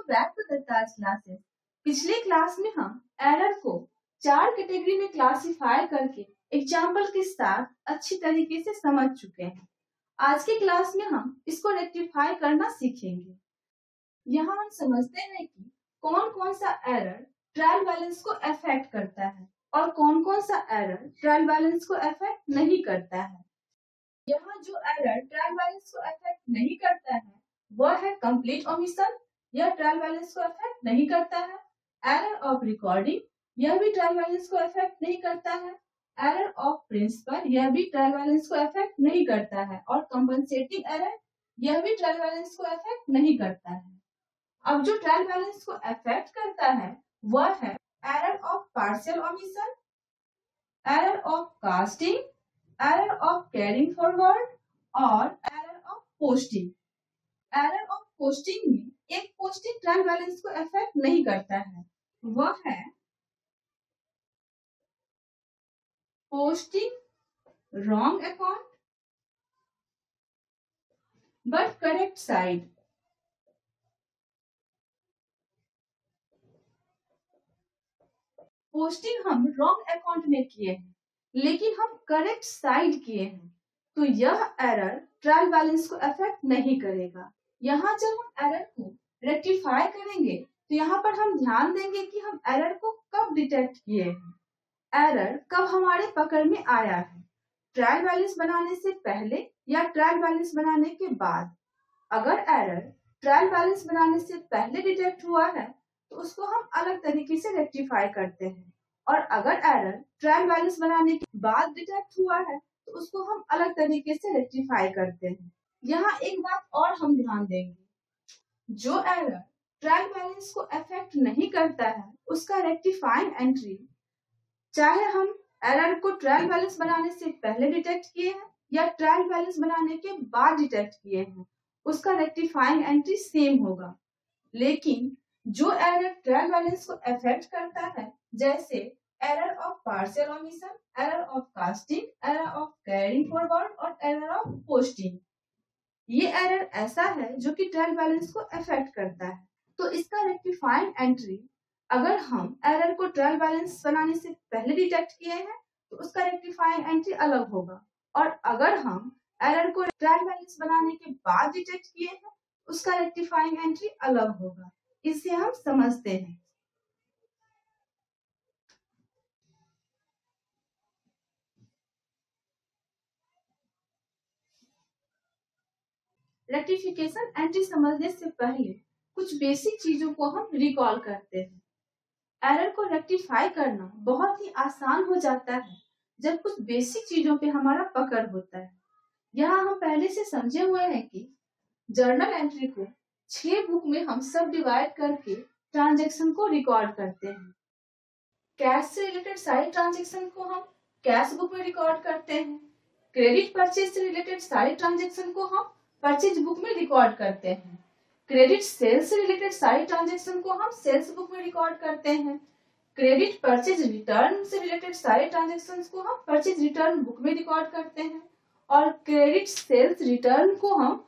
Back to Dutta's classes. पिछले class में हम एरर को 4 कैटेगरी में क्लासिफाई करके एग्जाम्पल के साथ अच्छी तरीके से समझ चुके हैं। आज के क्लास में हम इसको रेक्टिफाई करना सीखेंगे। यहाँ हम समझते हैं कि कौन कौन सा एरर ट्रायल बैलेंस को अफेक्ट करता है और कौन कौन सा एरर ट्रायल बैलेंस को अफेक्ट नहीं करता है। यहाँ जो एरर ट्रायल बैलेंस को अफेक्ट नहीं करता है वह है कंप्लीट ओमिशन, यह ट्रायल बैलेंस को अफेक्ट नहीं करता है। एरर ऑफ रिकॉर्डिंग, यह भी ट्रायल बैलेंस को अफेक्ट नहीं करता है। एरर ऑफ प्रिंसिपल, यह भी ट्रायल बैलेंस को अफेक्ट नहीं करता है। और कंपनसेटिंग एरर, यह भी ट्रायल बैलेंस को अफेक्ट नहीं करता है। अब जो ट्रायल बैलेंस को अफेक्ट करता है वह है error of partial omission, error of casting, error of carrying forward और error of posting. Error of posting में एक पोस्टिंग ट्रायल बैलेंस को अफेक्ट नहीं करता है, वह है posting wrong account but correct side. Posting हम रॉन्ग अकाउंट में किए हैं लेकिन हम करेक्ट साइड किए हैं, तो यह एरर ट्रायल बैलेंस को अफेक्ट नहीं करेगा। यहाँ जब हम एरर को रेक्टिफाई करेंगे तो यहाँ पर हम ध्यान देंगे कि हम एरर को कब डिटेक्ट किए हैं, एरर कब हमारे पकड़ में आया है, ट्रायल बैलेंस बनाने से पहले या ट्रायल बैलेंस बनाने के बाद। अगर एरर ट्रायल बैलेंस बनाने से पहले डिटेक्ट हुआ है तो उसको हम अलग तरीके से रेक्टिफाई करते हैं, और अगर एरर ट्रायल बैलेंस बनाने के बाद डिटेक्ट हुआ है तो उसको हम अलग तरीके से रेक्टिफाई करते हैं। यहाँ एक बात और हम ध्यान देंगे, जो एरर ट्रायल बैलेंस को अफेक्ट नहीं करता है उसका रेक्टिफाइंग एंट्री, चाहे हम एरर को ट्रायल बैलेंस बनाने से पहले डिटेक्ट किए हैं या ट्रायल बैलेंस बनाने के बाद डिटेक्ट किए हैं, उसका रेक्टिफाइंग एंट्री सेम होगा। लेकिन जो एरर ट्रायल बैलेंस को अफेक्ट करता है, जैसे error of partial omission, error of casting, error of carrying forward और एरर ऑफ पोस्टिंग, ये एरर ऐसा है जो कि ट्रायल बैलेंस को अफेक्ट करता है। तो इसका रेक्टिफाइंग एंट्री, अगर हम एरर को ट्रायल बैलेंस बनाने से पहले डिटेक्ट किए हैं तो उसका रेक्टिफाइंग एंट्री अलग होगा, और अगर हम एरर को ट्रायल बैलेंस बनाने के बाद डिटेक्ट किए हैं उसका रेक्टिफाइंग एंट्री अलग होगा। इसे हम समझते हैं। रेक्टिफिकेशन एंट्री समझने से पहले कुछ बेसिक चीजों को हम रिकॉल करते हैं। एरर को रेक्टिफाई करना बहुत ही आसान हो जाता है जब कुछ बेसिक चीजों पे हमारा पकड़ होता है। यहाँ हम पहले से समझे हुए हैं कि जर्नल एंट्री को 6 बुक में हम सब डिवाइड करके ट्रांजैक्शन को रिकॉर्ड करते हैं। कैश से रिलेटेड सारी ट्रांजैक्शन को हम कैश बुक में रिकॉर्ड करते हैं। क्रेडिट परचेज से रिलेटेड सारी ट्रांजैक्शन को हम परचेज बुक में रिकॉर्ड करते हैं। क्रेडिट सेल्स से रिलेटेड सारी ट्रांजैक्शन को हम सेल्स बुक में रिकॉर्ड करते हैं। क्रेडिट परचेज रिटर्न से रिलेटेड सारे ट्रांजैक्शन को हम परचेज रिटर्न बुक में रिकॉर्ड करते हैं, और क्रेडिट सेल्स रिटर्न को हम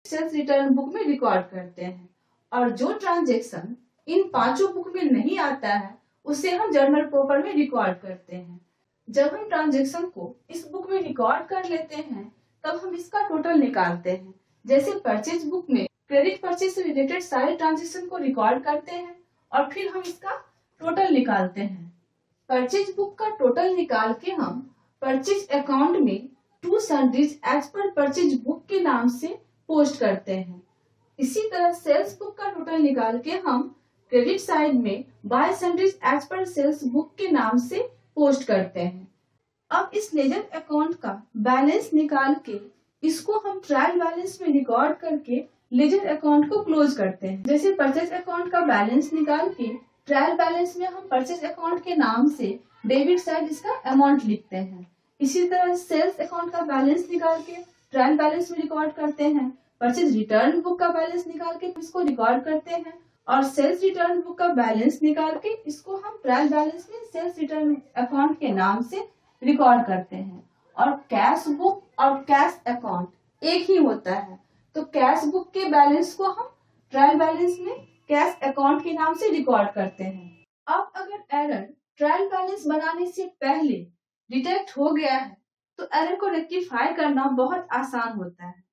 सेल्स रिटर्न बुक में रिकॉर्ड करते हैं। और जो ट्रांजैक्शन इन 5 बुक में नहीं आता है उसे हम जर्नल प्रॉपर में रिकॉर्ड करते हैं। जब हम ट्रांजैक्शन को इस बुक में रिकॉर्ड कर लेते हैं तब हम इसका टोटल निकालते हैं। जैसे परचेज बुक में क्रेडिट परचेज से रिलेटेड सारे ट्रांजैक्शन को रिकॉर्ड करते हैं और फिर हम इसका टोटल निकालते हैं। परचेज बुक का टोटल निकाल के हम परचेज अकाउंट में to sundries as per purchase book के नाम से पोस्ट करते हैं। इसी तरह सेल्स बुक का टोटल निकाल के हम क्रेडिट साइड में by sundries as per sales book के नाम से पोस्ट करते हैं। अब इस लेजर अकाउंट का बैलेंस निकाल के इसको हम ट्रायल बैलेंस में रिकॉर्ड करके लेजर अकाउंट को क्लोज करते हैं। जैसे परचेज अकाउंट का बैलेंस निकाल के ट्रायल बैलेंस में हम परचेज अकाउंट के नाम से डेबिट साइड इसका अमाउंट लिखते हैं। इसी तरह सेल्स अकाउंट का बैलेंस निकाल के ट्रायल बैलेंस में रिकॉर्ड करते हैं। परचेज रिटर्न बुक का बैलेंस निकाल के इसको रिकॉर्ड करते हैं, और सेल्स रिटर्न बुक का बैलेंस निकाल के इसको हम ट्रायल बैलेंस में सेल्स रिटर्न अकाउंट के नाम से रिकॉर्ड करते हैं। और कैश बुक और कैश अकाउंट एक ही होता है, तो कैश बुक के बैलेंस को हम ट्रायल बैलेंस में कैश अकाउंट के नाम से रिकॉर्ड करते हैं। अब अगर एरर ट्रायल बैलेंस बनाने से पहले डिटेक्ट हो गया है तो एरर को रेक्टिफाई करना बहुत आसान होता है।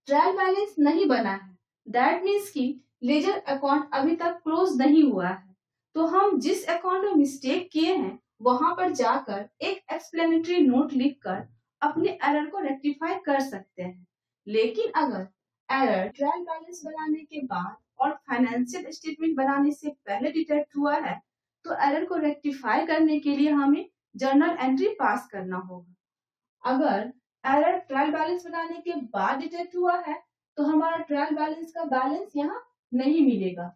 ट्रायल बैलेंस नहीं बना है, दैट मीन्स कि लेजर अकाउंट अभी तक क्लोज नहीं हुआ है, तो हम जिस अकाउंट में मिस्टेक किए हैं वहां पर जाकर एक एक्सप्लेनेटरी नोट लिखकर अपने एरर को रेक्टिफाई कर सकते हैं। लेकिन अगर एरर ट्रायल बैलेंस बनाने के बाद और फाइनेंशियल स्टेटमेंट बनाने से पहले डिटेक्ट हुआ है तो एरर को रेक्टिफाई करने के लिए हमें जर्नल एंट्री पास करना होगा। अगर एरर ट्रायल बैलेंस बनाने के बाद डिटेक्ट हुआ है तो हमारा ट्रायल बैलेंस का बैलेंस यहाँ नहीं मिलेगा।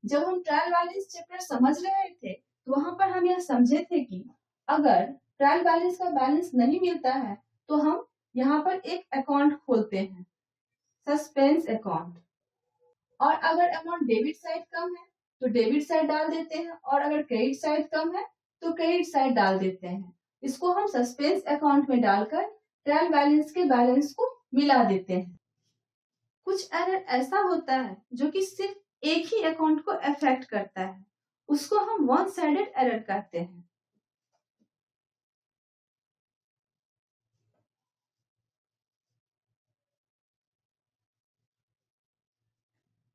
जब हम ट्रायल बैलेंस चैप्टर समझ रहे थे तो वहां पर हम यह समझे थे कि अगर ट्रायल बैलेंस का बैलेंस नहीं मिलता है तो हम यहाँ पर एक अकाउंट खोलते हैं, सस्पेंस अकाउंट, और अगर अमाउंट डेबिट साइड कम है तो डेबिट साइड डाल देते हैं और अगर क्रेडिट साइड कम है तो क्रेडिट साइड डाल देते हैं। इसको हम सस्पेंस अकाउंट में डालकर ट्रायल बैलेंस के बैलेंस को मिला देते हैं। कुछ एरर ऐसा होता है जो कि सिर्फ एक ही अकाउंट को अफेक्ट करता है, उसको हम वन साइडेड एरर कहते हैं।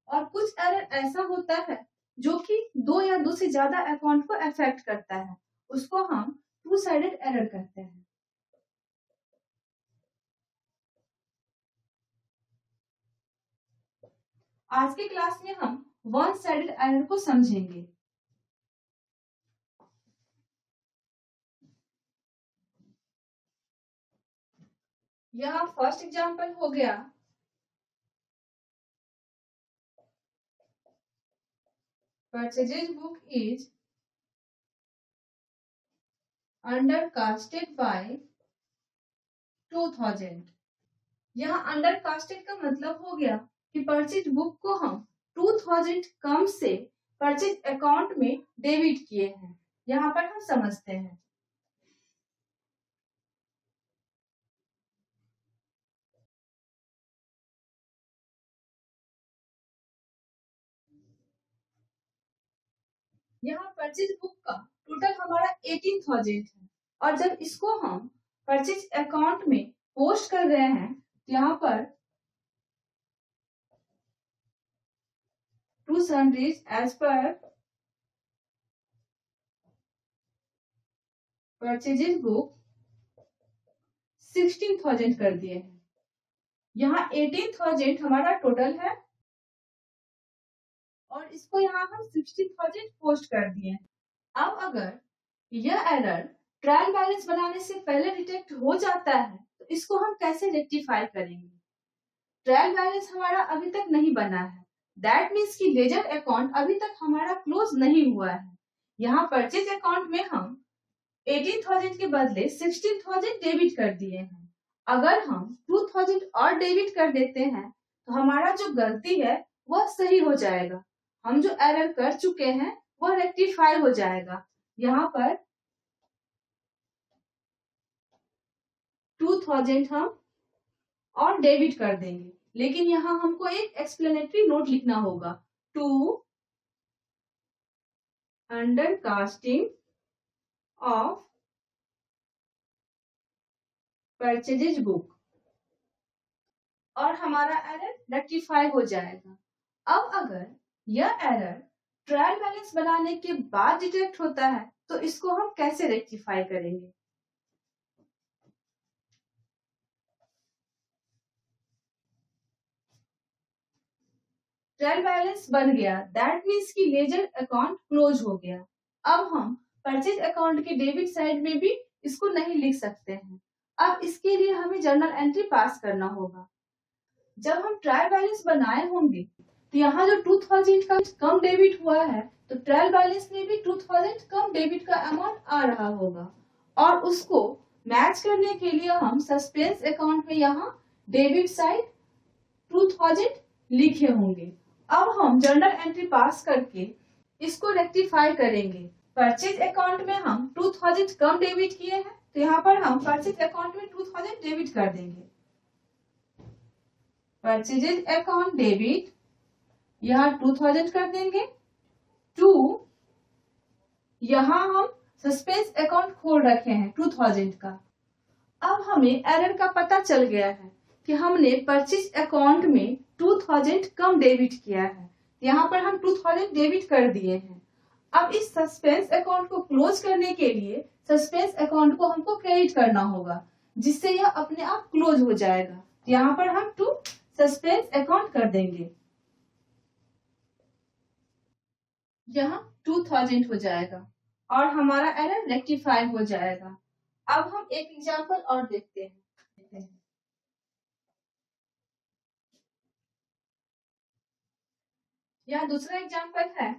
और कुछ एरर ऐसा होता है जो कि दो या दो से ज्यादा अकाउंट को अफेक्ट करता है, उसको हम टू साइडेड एरर कहते हैं। आज के क्लास में हम वन साइडेड एरर को समझेंगे। यहाँ फर्स्ट एग्जांपल हो गया, purchases book is undercasted by 2000। यहाँ अंडरकास्टेड का मतलब हो गया कि परचेज बुक को हम 2000 कम से परचेज अकाउंट में डेबिट किए हैं। यहाँ पर हम समझते हैं। यहाँ परचेज बुक का टोटल हमारा 18,000 है और जब इसको हम परचेज अकाउंट में पोस्ट कर रहे हैं तो यहाँ पर to sundries as per purchases book 16,000 कर दिए हैं। यहाँ 18,000 हमारा टोटल है और इसको यहाँ हम 16,000 पोस्ट कर दिए हैं। अब अगर यह एरर ट्रायल बैलेंस बनाने से पहले डिटेक्ट हो जाता है तो इसको हम कैसे रेक्टिफाई करेंगे? ट्रायल बैलेंस हमारा अभी तक नहीं बना है, दैट मीन्स कि लेजर अकाउंट अभी तक हमारा क्लोज नहीं हुआ है। यहाँ परचेज अकाउंट में हम 18,000 के बदले 16,000 डेबिट कर दिए हैं। अगर हम 2,000 और डेबिट कर देते हैं तो हमारा जो गलती है वह सही हो जाएगा, हम जो एरर कर चुके हैं वह रेक्टिफाई हो जाएगा। यहाँ पर 2,000 हम और डेबिट कर देंगे, लेकिन यहाँ हमको एक एक्सप्लेनेटरी नोट लिखना होगा, to undercasting of purchases book, और हमारा एरर रेक्टिफाई हो जाएगा। अब अगर यह एरर ट्रायल बैलेंस बनाने के बाद डिटेक्ट होता है तो इसको हम कैसे रेक्टिफाई करेंगे? ट्रायल बैलेंस बन गया, दैट मीन्स कि लेजर अकाउंट क्लोज हो गया। अब हम परचेज अकाउंट के डेबिट साइड में भी इसको नहीं लिख सकते हैं। अब इसके लिए हमें जर्नल एंट्री पास करना होगा। जब हम ट्रायल बैलेंस बनाए होंगे तो यहाँ जो 2,000 का कम डेबिट हुआ है तो ट्रायल बैलेंस में भी 2,000 कम डेबिट का अमाउंट आ रहा होगा और उसको मैच करने के लिए हम सस्पेंस अकाउंट में यहाँ डेबिट साइड 2,000 लिखे होंगे। अब हम जर्नल एंट्री पास करके इसको रेक्टिफाई करेंगे। परचेज अकाउंट में हम 2,000 कम डेबिट किए हैं तो यहाँ पर हम परचेज अकाउंट में 2,000 डेबिट कर देंगे। परचेजेज अकाउंट डेबिट यहाँ 2000 कर देंगे। टू, यहाँ हम सस्पेंस अकाउंट खोल रखे हैं 2000 का। अब हमें एरर का पता चल गया है कि हमने परचेज अकाउंट में 2000 कम डेबिट किया है। यहाँ पर हम 2000 डेबिट कर दिए हैं। अब इस सस्पेंस अकाउंट को क्लोज करने के लिए सस्पेंस अकाउंट को हमको क्रेडिट करना होगा, जिससे यह अपने आप क्लोज हो जाएगा। यहाँ पर हम टू सस्पेंस अकाउंट कर देंगे, यहाँ 2000 हो जाएगा और हमारा एरर रेक्टिफाई हो जाएगा। अब हम एक एग्जांपल और देखते हैं। यहाँ दूसरा एग्जांपल है,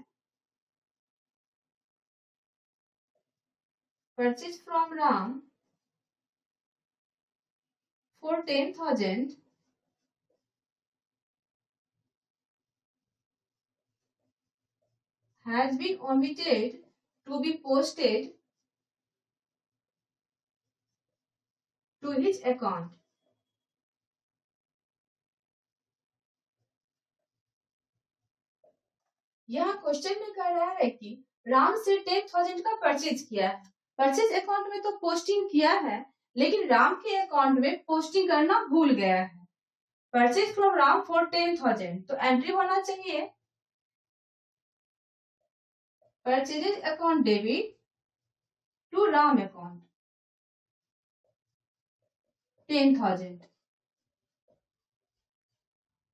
purchase from Ram for 10,000 has been omitted to be posted to his account. यहाँ क्वेश्चन में कह रहा है कि राम से 10,000 का परचेज किया है। परचेज अकाउंट में तो पोस्टिंग किया है, लेकिन राम के अकाउंट में पोस्टिंग करना भूल गया है। परचेज फ्रॉम राम फॉर 10,000, तो एंट्री होना चाहिए purchases account debit to Ram account 10,000।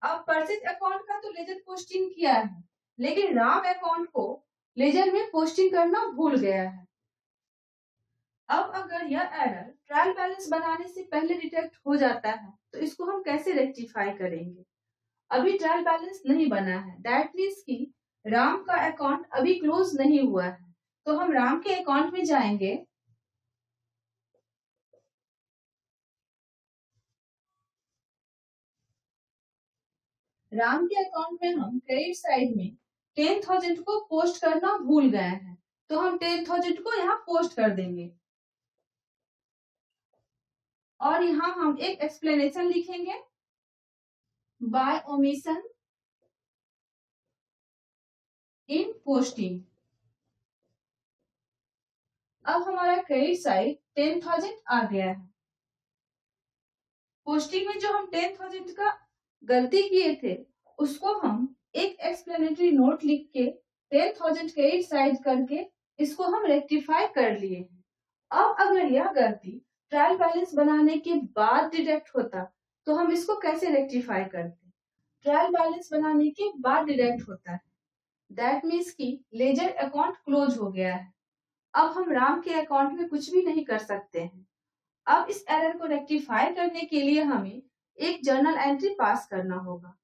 अब परचेज अकाउंट का तो लेजर पोस्टिंग किया है, लेकिन राम अकाउंट को लेजर में पोस्टिंग करना भूल गया है। अब अगर यह एरर ट्रायल बैलेंस बनाने से पहले डिटेक्ट हो जाता है, तो इसको हम कैसे रेक्टिफाई करेंगे? अभी ट्रायल बैलेंस नहीं बना है, दैट मीन्स कि राम का अकाउंट अभी क्लोज नहीं हुआ है। तो हम राम के अकाउंट में जाएंगे, राम के अकाउंट में हम क्रेडिट साइड में 10,000 को पोस्ट करना भूल गए हैं, तो हम 10,000 को यहाँ पोस्ट कर देंगे और यहाँ हम एक एक्सप्लेनेशन लिखेंगे, बाय ओमिशन इन पोस्टिंग। अब हमारा क्रेडिट साइड 10,000 आ गया है। पोस्टिंग में जो हम 10,000 का गलती किए थे, उसको हम एक एक्सप्लेनेटरी नोट लिख के 10,000 क्रेडिट साइड करके इसको हम रेक्टिफाई कर लिए हैं। अब अगर यह गलती ट्रायल बैलेंस बनाने के बाद डिडक्ट होता, तो हम इसको कैसे रेक्टिफाई करते? ट्रायल बैलेंस बनाने के बाद डिडक्ट होता है, दैट मीन्स कि लेजर अकाउंट क्लोज हो गया है। अब हम राम के अकाउंट में कुछ भी नहीं कर सकते हैं। अब इस एरर को रेक्टिफाई करने के लिए हमें एक जर्नल एंट्री पास करना होगा।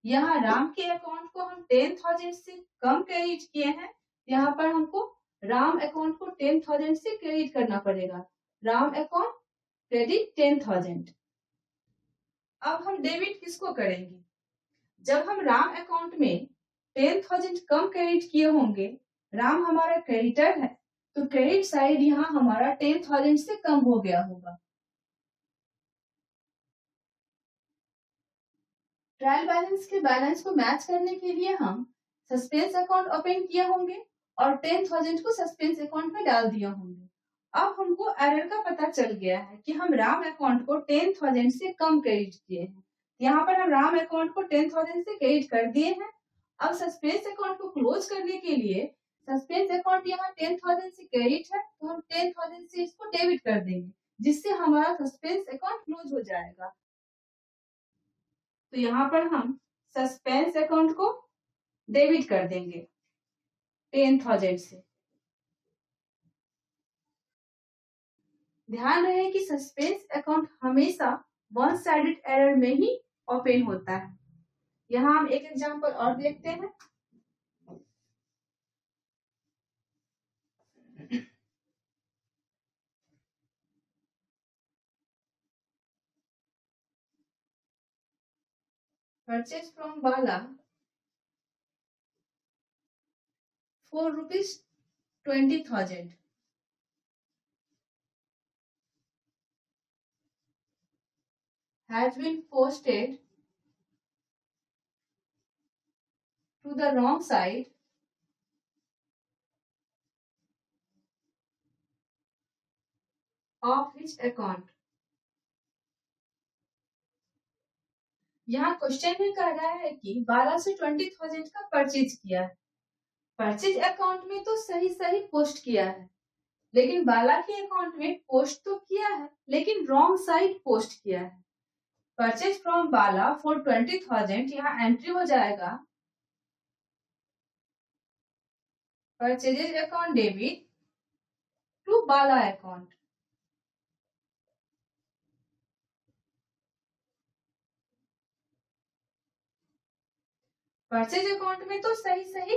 यहाँ राम के अकाउंट को हम 10,000 से कम क्रेडिट किए हैं, यहाँ पर हमको राम अकाउंट को 10,000 से क्रेडिट करना पड़ेगा। Ram account credit 10,000। अब हम डेबिट किसको करेंगे? जब हम राम अकाउंट में 10,000 कम क्रेडिट किए होंगे, राम हमारा क्रेडिटर है, तो क्रेडिट साइड यहाँ हमारा 10,000 से कम हो गया होगा। ट्रायल बैलेंस के बैलेंस को मैच करने के लिए हम सस्पेंस अकाउंट ओपन किए होंगे और 10,000 को सस्पेंस अकाउंट में डाल दिया होंगे। अब हमको एरर का पता चल गया है कि हम राम अकाउंट को 10,000 से कम क्रेडिट किए हैं। यहाँ पर हम राम अकाउंट को 10,000 से क्रेडिट कर दिए हैं। अब सस्पेंस अकाउंट को क्लोज करने के लिए सस्पेंस अकाउंट यहाँ 10,000 से क्रेडिट है, तो हम 10,000 से इसको डेबिट कर देंगे, जिससे हमारा सस्पेंस अकाउंट क्लोज हो जाएगा। तो यहाँ पर हम सस्पेंस अकाउंट को डेबिट कर देंगे 10,000 से। ध्यान रहे कि सस्पेंस अकाउंट हमेशा वन साइडेड एरर में ही ओपन होता है। यहाँ हम एक एग्जांपल और देखते हैं। Purchase from Bala for rupees 20,000 has been posted to the wrong side of which account। यहाँ क्वेश्चन में कह रहा है कि 12 से 20,000 का परचेज किया है। परचेज अकाउंट में तो सही सही पोस्ट किया है, लेकिन बाला के अकाउंट में पोस्ट तो किया है लेकिन रॉन्ग साइड पोस्ट किया है। परचेज फ्रॉम बाला फॉर 20,000 यहाँ एंट्री हो जाएगा purchases account debit to Bala account. Purchase account में तो सही सही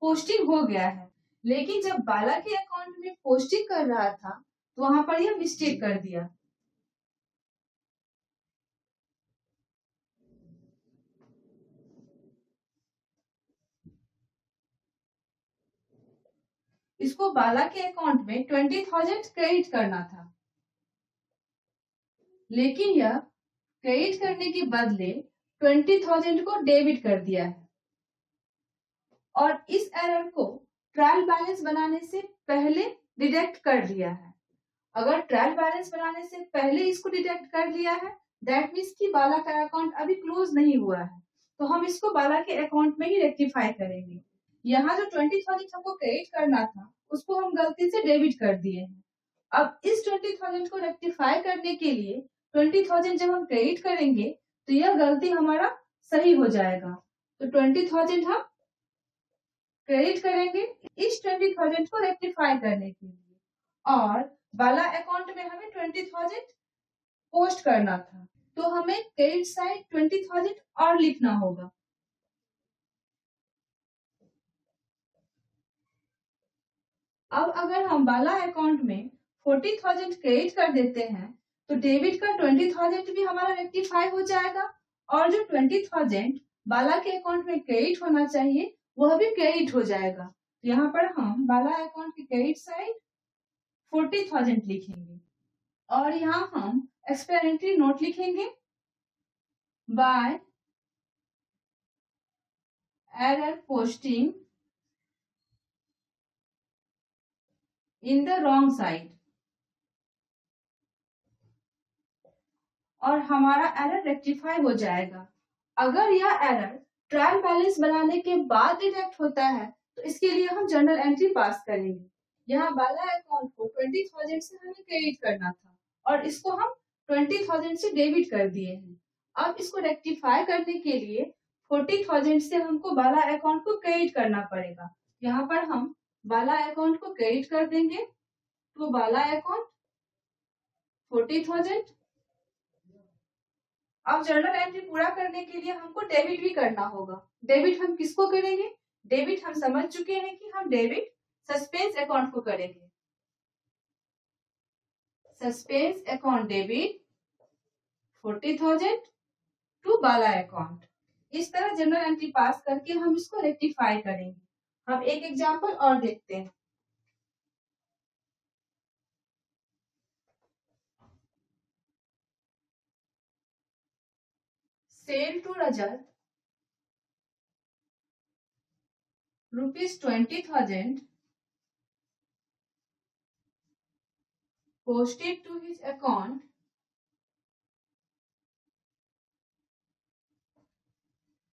पोस्टिंग हो गया है, लेकिन जब बाला के अकाउंट में पोस्टिंग कर रहा था तो वहां पर यह मिस्टेक कर दिया। इसको बाला के अकाउंट में 20,000 क्रेडिट करना था, लेकिन यह क्रेडिट करने के बदले 20,000 को डेबिट कर दिया है और इस एरर को ट्रायल बैलेंस बनाने से पहले डिटेक्ट कर लिया है। अगर ट्रायल बैलेंस बनाने से पहले इसको डिटेक्ट कर लिया है, दैट मीन्स कि बाला का अकाउंट अभी क्लोज नहीं हुआ है, तो हम इसको बाला के अकाउंट में ही रेक्टिफाई करेंगे। यहाँ जो 20,000 हमको क्रेडिट करना था उसको हम गलती से डेबिट कर दिए हैं। अब इस 20,000 को रेक्टिफाई करने के लिए 20,000 जब हम क्रेडिट करेंगे तो यह गलती हमारा सही हो जाएगा। तो 20,000 हम क्रेडिट करेंगे इस 20,000 को रेक्टिफाई करने के लिए, और बाला अकाउंट में हमें 20,000 पोस्ट करना था, तो हमें क्रेडिट साइड 20,000 और लिखना होगा। अब अगर हम बाला अकाउंट में 40,000 क्रेडिट कर देते हैं तो डेबिट का 20,000 भी हमारा रेक्टिफाई हो जाएगा, और जो 20,000 बाला के अकाउंट में क्रेडिट होना चाहिए वह भी क्रेडिट हो जाएगा। यहाँ पर हम बाला अकाउंट की क्रेडिट साइड 40,000 लिखेंगे और यहाँ हम एक्सप्लेनेटरी नोट लिखेंगे by error posting in the wrong side, और हमारा एरर रेक्टिफाई हो जाएगा। अगर यह एरर ट्रायल बैलेंस बनाने के बाद डिटेक्ट होता है तो इसके लिए हम जर्नल एंट्री पास करेंगे। यहाँ बाला अकाउंट को 20,000 से हमें क्रेडिट करना था और इसको हम 20,000 से डेबिट कर दिए हैं। अब इसको रेक्टिफाई करने के लिए 40,000 से हमको बाला अकाउंट को क्रेडिट करना पड़ेगा। यहाँ पर हम बाला अकाउंट को क्रेडिट कर देंगे तो बाला अकाउंट 40,000। अब जर्नल एंट्री पूरा करने के लिए हमको डेबिट भी करना होगा। डेबिट हम किसको करेंगे? डेबिट हम समझ चुके हैं कि हम डेबिट सस्पेंस अकाउंट को करेंगे। Suspense account debit 40,000 to Bala account. इस तरह जनरल एंट्री पास करके हम इसको रेक्टिफाई करेंगे। हम एक एग्जांपल और देखते हैं। Sale to Rajat ₹20,000 posted to his account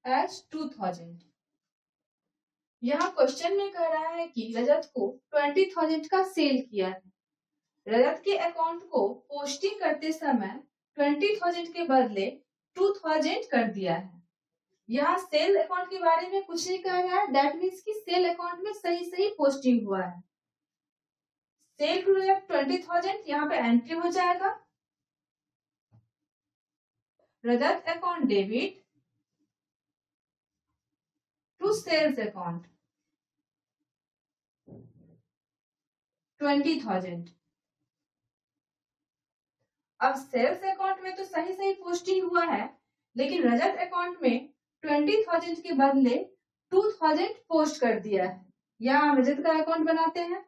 as 2,000। यहाँ क्वेश्चन में कह रहा है कि रजत को 20,000 का सेल किया है। रजत के अकाउंट को पोस्टिंग करते समय 20,000 के बदले 2,000 कर दिया है। यहाँ सेल अकाउंट के बारे में कुछ नहीं कह रहा है, दैट मीन्स कि सेल अकाउंट में सही सही पोस्टिंग हुआ है। सेल टू रजत 20,000 यहाँ पे एंट्री हो जाएगा। Rajat account debit to sales account 20,000। अब सेल्स अकाउंट में तो सही सही पोस्टिंग हुआ है, लेकिन रजत अकाउंट में 20,000 के बदले 2,000 पोस्ट कर दिया है। यहाँ रजत का अकाउंट बनाते हैं।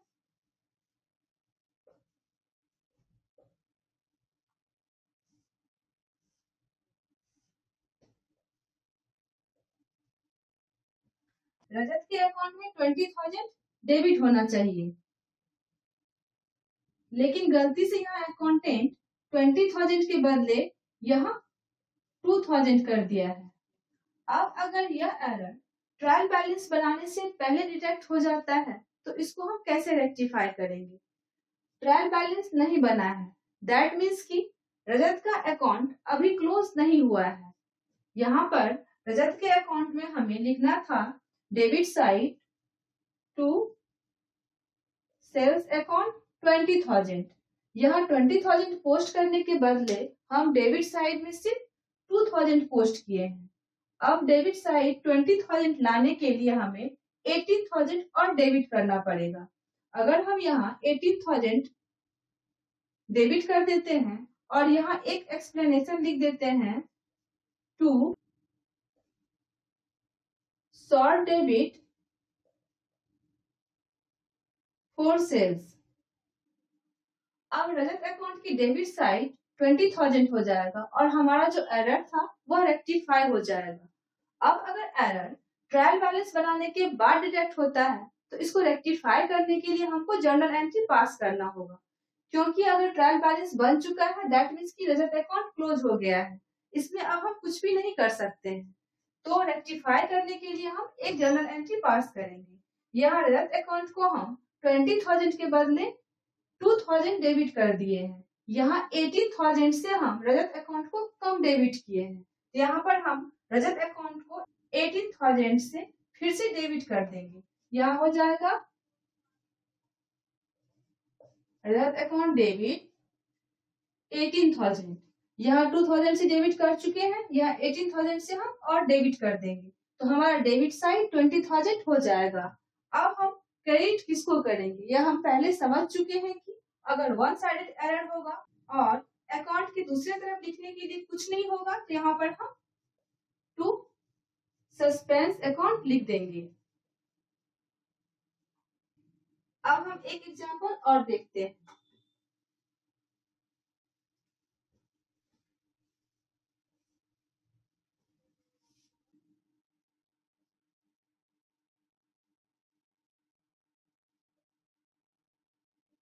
रजत के अकाउंट में 20,000 डेबिट होना चाहिए, लेकिन गलती से यहाँ अकाउंटेंट 20,000 के बदले यहाँ 2,000 कर दिया है। अब अगर यह एरर ट्रायल बैलेंस बनाने से पहले डिटेक्ट हो जाता है तो इसको हम कैसे रेक्टिफाई करेंगे? ट्रायल बैलेंस नहीं बना है, दैट मीन्स कि रजत का अकाउंट अभी क्लोज नहीं हुआ है। यहाँ पर रजत के अकाउंट में हमें लिखना था debit side to sales account 20,000। यहाँ 20,000 पोस्ट करने के बदले हम डेबिट साइड में सिर्फ 2,000 पोस्ट किए हैं। अब डेबिट साइड 20,000 लाने के लिए हमें 18,000 और डेबिट करना पड़ेगा। अगर हम यहाँ 18,000 डेबिट कर देते हैं और यहाँ एक एक्सप्लेनेशन लिख देते हैं to short debit for sales. अब रजत अकाउंट की डेबिट साइड 20,000 हो जाएगा और हमारा जो एरर था वह रेक्टिफाई हो जाएगा। अब अगर एरर ट्रायल बैलेंस बनाने के बाद डिटेक्ट होता है तो इसको रेक्टिफाई करने के लिए हमको जर्नल एंट्री पास करना होगा, क्योंकि अगर ट्रायल बैलेंस बन चुका है दैट मीन्स कि रजत अकाउंट क्लोज हो गया है, इसमें अब हम कुछ भी नहीं कर सकते हैं। तो रेक्टिफाई करने के लिए हम एक जर्नल एंट्री पास करेंगे। यहाँ रजत अकाउंट को हम 20,000 के बदले 2,000 डेबिट कर दिए हैं। यहाँ 18,000 से हम रजत अकाउंट को कम डेबिट किए हैं। यहाँ पर हम रजत अकाउंट को 18,000 से फिर से डेबिट कर देंगे। यहाँ हो जाएगा रजत अकाउंट डेबिट 18,000। यहाँ 2,000 से डेबिट कर चुके हैं, यहाँ 18,000 से हम और डेबिट कर देंगे तो हमारा डेबिट साइड 20,000 हो जाएगा। अब हम क्रेडिट किसको करेंगे? यह हम पहले समझ चुके हैं कि अगर वन साइडेड एरर होगा और अकाउंट की दूसरी तरफ लिखने के लिए कुछ नहीं होगा तो यहाँ पर हम टू सस्पेंस अकाउंट लिख देंगे। अब हम एक एग्जांपल और देखते हैं।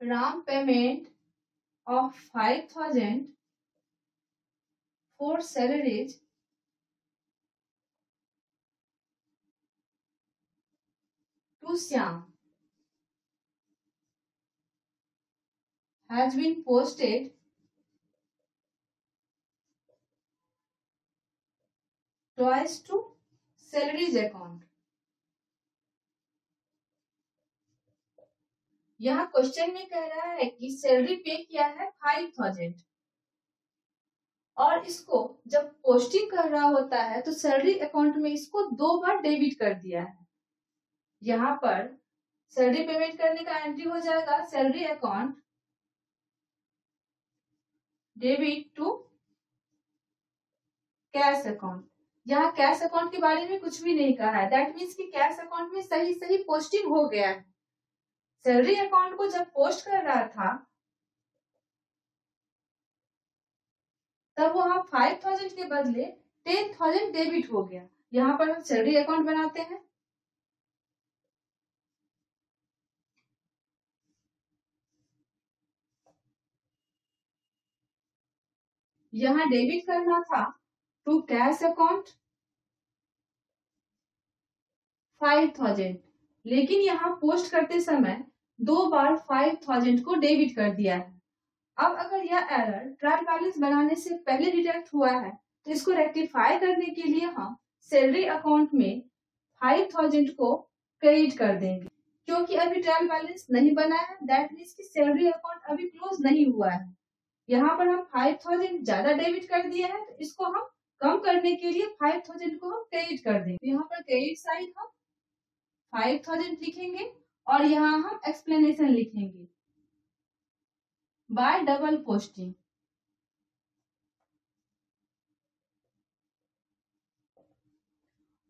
Ram payment of 5,000 for salaries to Syam has been posted twice to salaries account. यहाँ क्वेश्चन में कह रहा है कि सैलरी पे किया है 5,000 और इसको जब पोस्टिंग कर रहा होता है तो सैलरी अकाउंट में इसको 2 बार डेबिट कर दिया है। यहाँ पर सैलरी पेमेंट करने का एंट्री हो जाएगा salary account debit to cash account. यहाँ कैश अकाउंट के बारे में कुछ भी नहीं कहा है, दैट मीन्स कि कैश अकाउंट में सही सही पोस्टिंग हो गया है। सैलरी अकाउंट को जब पोस्ट कर रहा था तब वहां 5,000 के बदले 10,000 डेबिट हो गया। यहाँ पर हम सैलरी अकाउंट बनाते हैं। यहाँ डेबिट करना था टू कैश अकाउंट 5,000, लेकिन यहाँ पोस्ट करते समय 2 बार 5,000 को डेबिट कर दिया है। अब अगर यह एरर ट्रायल बैलेंस बनाने से पहले डिटेक्ट हुआ है तो इसको रेक्टिफाई करने के लिए हम सैलरी अकाउंट में 5,000 को क्रेडिट कर देंगे, क्योंकि अभी ट्रायल बैलेंस नहीं बना है, दैट मीन्स कि सैलरी अकाउंट अभी क्लोज नहीं हुआ है। यहाँ पर हम 5,000 ज्यादा डेबिट कर दिए हैं तो इसको हम कम करने के लिए 5,000 को हम क्रेडिट कर देंगे। यहाँ पर क्रेडिट साइड हम 5,000 लिखेंगे और यहाँ हम एक्सप्लेनेशन लिखेंगे बाय डबल पोस्टिंग।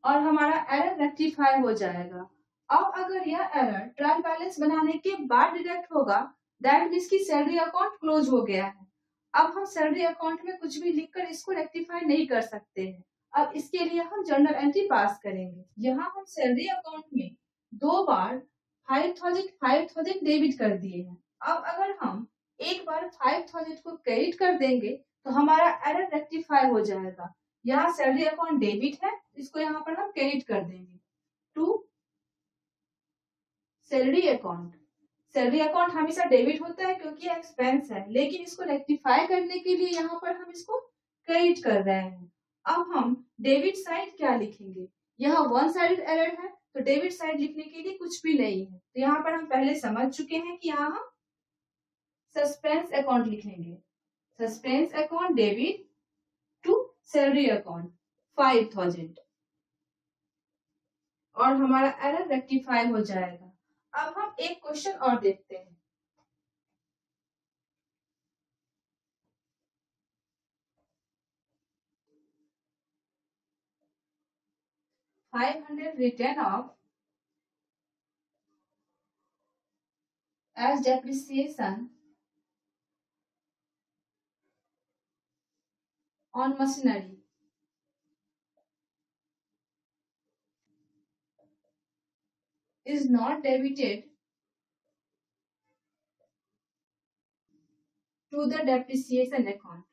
और हमारा एरर रेक्टिफाई हो जाएगा। अब अगर यह एरर ट्रायल बैलेंस बनाने के बाद डिटेक्ट होगा दैट मीन्स की सैलरी अकाउंट क्लोज हो गया है। अब हम सैलरी अकाउंट में कुछ भी लिखकर इसको रेक्टिफाई नहीं कर सकते हैं। अब इसके लिए हम जर्नल एंट्री पास करेंगे। यहाँ हम सैलरी अकाउंट में 2 बार 5000 डेबिट कर दिए हैं। अब अगर हम एक बार 5000 को क्रेडिट कर देंगे तो हमारा एरर रेक्टिफाई हो जाएगा। यहाँ सैलरी अकाउंट डेबिट है, इसको यहाँ पर हम क्रेडिट कर देंगे to salary account. Salary account हमेशा डेबिट होता है क्योंकि एक्सपेंस है, लेकिन इसको रेक्टिफाई करने के लिए यहाँ पर हम इसको क्रेडिट कर रहे हैं। अब हम डेबिट साइड क्या लिखेंगे? यहाँ वन साइडेड एरर है तो डेबिट साइड लिखने के लिए कुछ भी नहीं है, तो यहाँ पर हम पहले समझ चुके हैं कि यहाँ हम सस्पेंस अकाउंट लिखेंगे। Suspense account debit to salary account 5000 और हमारा एरर रेक्टिफाई हो जाएगा। अब हम एक क्वेश्चन और देखते हैं। $500 written off as depreciation on machinery is not debited to the depreciation account.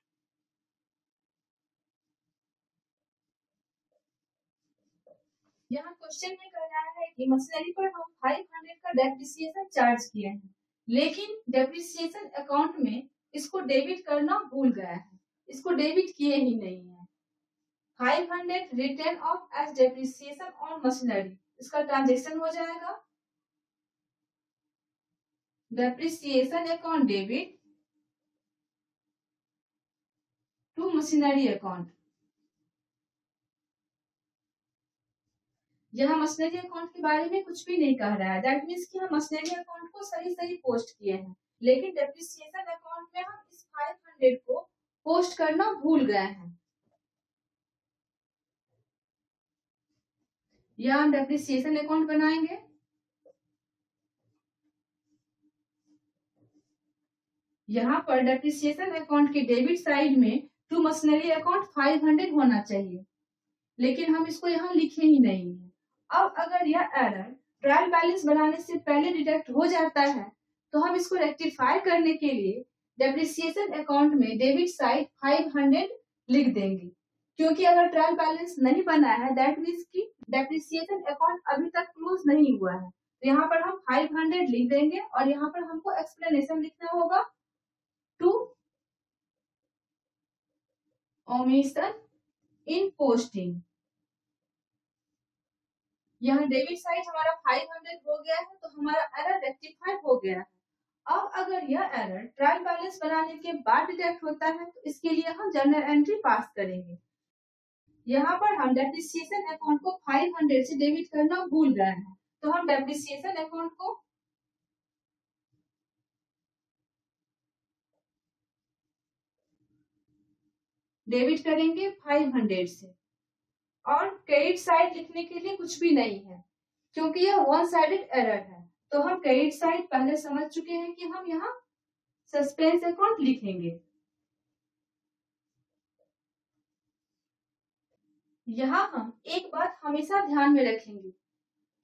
यहाँ क्वेश्चन में कह रहा है कि मशीनरी पर हम 500 का डेप्रिसिएशन चार्ज किए हैं, लेकिन डेप्रिसिएशन अकाउंट में इसको डेबिट करना भूल गया है, इसको डेबिट किए ही नहीं है। 500 written off as depreciation on machinery, इसका ट्रांजेक्शन हो जाएगा depreciation account debit to machinery account. यहाँ मशीनरी अकाउंट के बारे में कुछ भी नहीं कह रहा है, दैट मीन्स कि हम मशीनरी अकाउंट को सही पोस्ट किए हैं, लेकिन डेप्रिसिएशन अकाउंट में हम इस 500 को पोस्ट करना भूल गए हैं। यहाँ हम डेप्रिसिएशन अकाउंट बनाएंगे। यहाँ पर डेप्रिसिएशन अकाउंट के डेबिट साइड में टू मशीनरी अकाउंट 500 होना चाहिए, लेकिन हम इसको यहाँ लिखे ही नहीं है। अब अगर यह एरर ट्रायल बैलेंस बनाने से पहले डिटेक्ट हो जाता है तो हम इसको रेक्टिफाई करने के लिए डेप्रिसिएशन अकाउंट में डेबिट साइड 500 लिख देंगे, क्योंकि अगर ट्रायल बैलेंस नहीं बना है दैट मीन्स कि डेप्रिसिएशन अकाउंट अभी तक क्लोज नहीं हुआ है, तो यहाँ पर हम 500 लिख देंगे और यहाँ पर हमको एक्सप्लेनेशन लिखना होगा टू ओमिशन इन पोस्टिंग। यहाँ डेबिट साइड हमारा 500 हो गया है तो हमारा एरर रेक्टिफाई हो गया है। अब अगर यह एरर ट्रायल बैलेंस बनाने के बाद डिटेक्ट होता है तो इसके लिए हम जर्नल एंट्री पास करेंगे। यहाँ पर हम डेप्रिसिएशन अकाउंट को 500 से डेबिट करना भूल गए हैं, तो हम डेप्रिसिएशन अकाउंट को डेबिट करेंगे 500 से, और क्रेडिट साइड लिखने के लिए कुछ भी नहीं है क्योंकि यह वन साइडेड एरर है, तो हम क्रेडिट साइड पहले समझ चुके हैं कि हम यहाँ सस्पेंस अकाउंट लिखेंगे। यहाँ हम एक बात हमेशा ध्यान में रखेंगे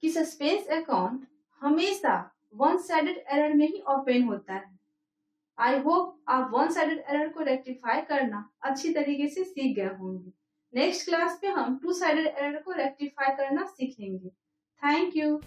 कि सस्पेंस अकाउंट हमेशा वन साइडेड एरर में ही ओपन होता है। आई होप आप वन साइडेड एरर को रेक्टिफाई करना अच्छी तरीके से सीख गए होंगे। नेक्स्ट क्लास में हम टू साइडेड एरर को रेक्टिफाई करना सीखेंगे। Thank you.